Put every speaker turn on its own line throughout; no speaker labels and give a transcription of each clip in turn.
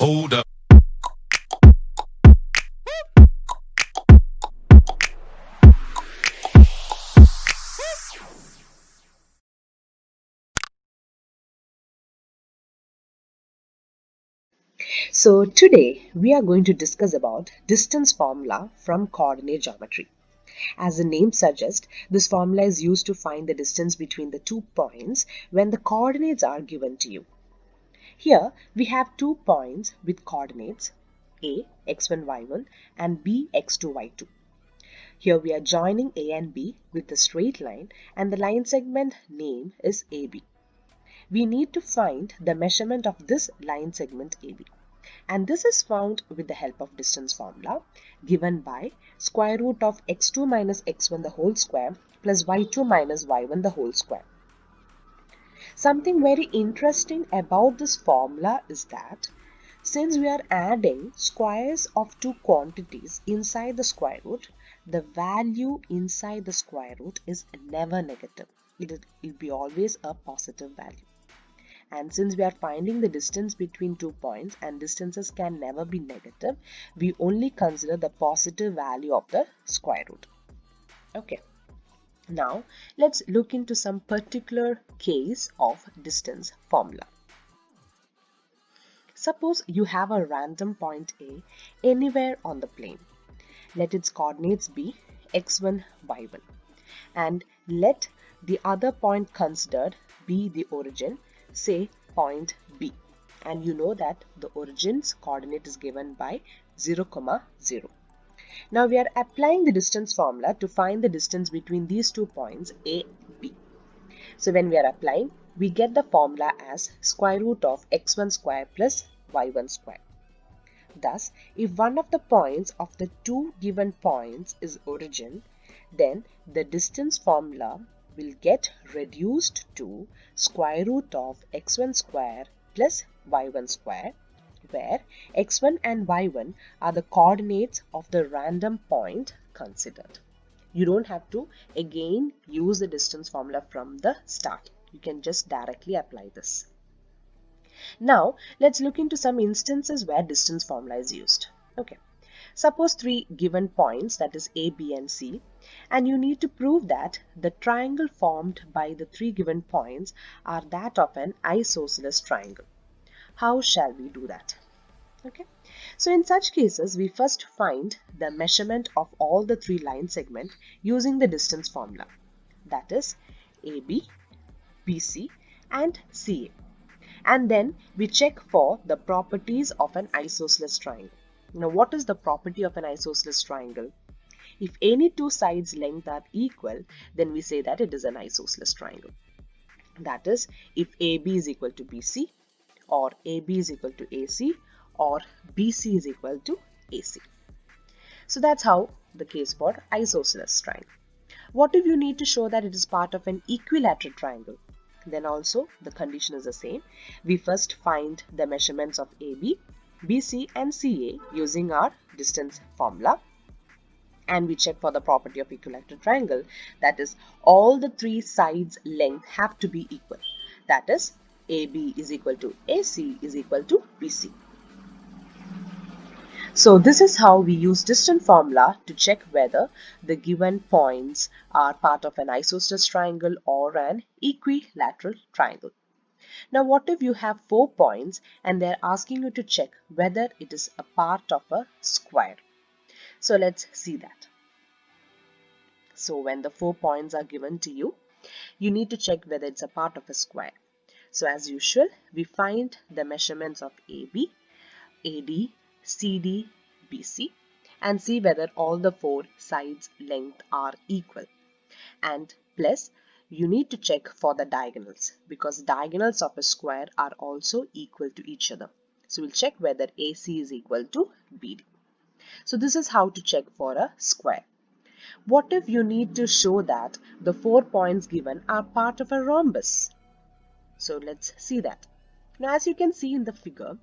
Hold up.
So today we are going to discuss about distance formula from coordinate geometry. As the name suggests, this formula is used to find the distance between the 2 points when the coordinates are given to you. Here we have 2 points with coordinates A x1 y1 and B x2 y2. Here we are joining A and B with a straight line and the line segment name is AB. We need to find the measurement of this line segment AB. And this is found with the help of distance formula given by square root of x2 minus x1 the whole square plus y2 minus y1 the whole square. Something very interesting about this formula is that since we are adding squares of two quantities inside the square root, the value inside the square root is never negative. It will be always a positive value. And since we are finding the distance between 2 points and distances can never be negative, we only consider the positive value of the square root. Okay. Now let's look into some particular case of distance formula. Suppose you have a random point A anywhere on the plane. Let its coordinates be x1, y1 and let the other point considered be the origin, say point B, and you know that the origin's coordinate is given by 0, 0. Now we are applying the distance formula to find the distance between these 2 points A, B. So when we are applying, we get the formula as square root of x1 square plus y1 square. Thus, if one of the points of the two given points is origin, then the distance formula will get reduced to square root of x1 square plus y1 square, where x1 and y1 are the coordinates of the random point considered. You don't have to again use the distance formula from the start. You can just directly apply this. Now, let's look into some instances where distance formula is used. Okay. Suppose three given points, that is A, B and C, and you need to prove that the triangle formed by the three given points are that of an isosceles triangle. How shall we do that? Okay. So in such cases, we first find the measurement of all the three line segments using the distance formula. That is AB, BC and CA. And then we check for the properties of an isosceles triangle. Now, what is the property of an isosceles triangle? If any two sides' length are equal, then we say that it is an isosceles triangle. That is, if AB is equal to BC, or AB is equal to AC, or BC is equal to AC. So that's how the case for isosceles triangle. What if you need to show that it is part of an equilateral triangle? Then also the condition is the same. We first find the measurements of AB, BC and CA using our distance formula. And we check for the property of equilateral triangle. That is, all the three sides' length have to be equal. That is, AB is equal to AC is equal to BC. So this is how we use distance formula to check whether the given points are part of an isosceles triangle or an equilateral triangle. Now what if you have 4 points and they're asking you to check whether it is a part of a square? So let's see that. So when the 4 points are given to you, you need to check whether it's a part of a square. So as usual, we find the measurements of AB, AD, CD, BC and see whether all the 4 sides' length are equal. And plus, you need to check for the diagonals because diagonals of a square are also equal to each other. So we'll check whether AC is equal to BD. So this is how to check for a square. What if you need to show that the 4 points given are part of a rhombus? So let's see that. Now as you can see in the figure,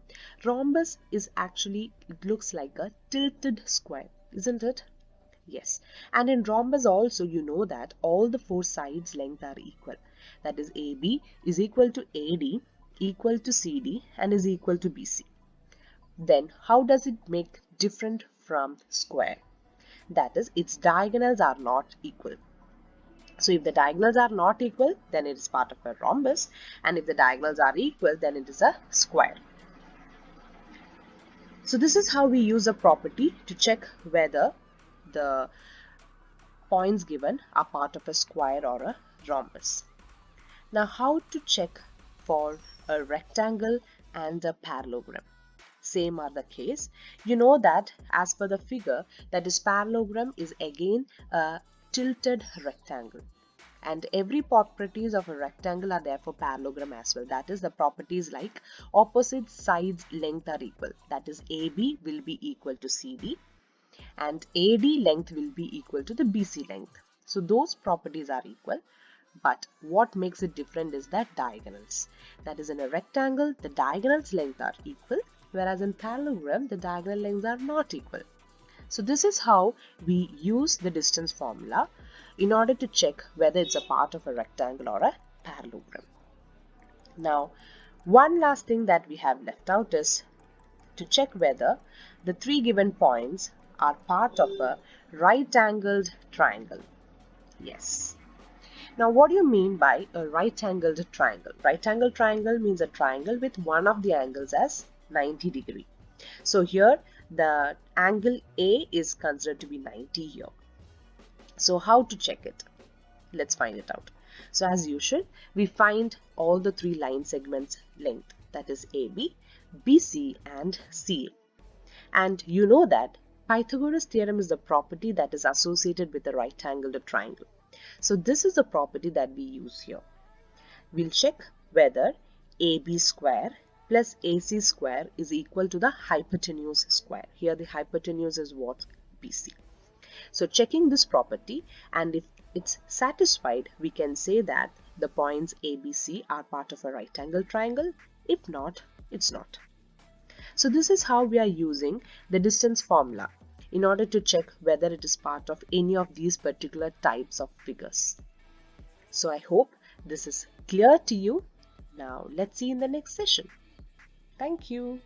rhombus is actually, it looks like a tilted square, isn't it? Yes. And in rhombus also you know that all the 4 sides length are equal. That is AB is equal to AD, equal to CD and is equal to BC. then how does it make different from square? That is, its diagonals are not equal. So if the diagonals are not equal, then it is part of a rhombus, and if the diagonals are equal, then it is a square. So this is how we use a property to check whether the points given are part of a square or a rhombus. Now, how to check for a rectangle and a parallelogram? Same are the case. You know that as per the figure, that is parallelogram is again a tilted rectangle. And every properties of a rectangle are there for parallelogram as well. That is, the properties like opposite sides length are equal. That is, AB will be equal to CD and AD length will be equal to the BC length. So those properties are equal. But what makes it different is that diagonals. That is, in a rectangle, the diagonals length are equal, whereas in parallelogram, the diagonal lengths are not equal. So this is how we use the distance formula in order to check whether it's a part of a rectangle or a parallelogram. Now, one last thing that we have left out is to check whether the three given points are part of a right-angled triangle. Yes. Now, what do you mean by a right-angled triangle? Right-angled triangle means a triangle with one of the angles as 90 degree. So here the angle A is considered to be 90 here. So how to check it? Let's find it out. So as usual, we find all the three line segments length, that is AB, BC and CA. And you know that Pythagoras theorem is the property that is associated with the right-angled triangle. So this is the property that we use here. We'll check whether AB square plus AC square is equal to the hypotenuse square. Here the hypotenuse is what? BC. So checking this property, and if it's satisfied, we can say that the points ABC are part of a right angle triangle. If not, it's not. So this is how we are using the distance formula in order to check whether it is part of any of these particular types of figures. So I hope this is clear to you. Now let's see in the next session. Thank you.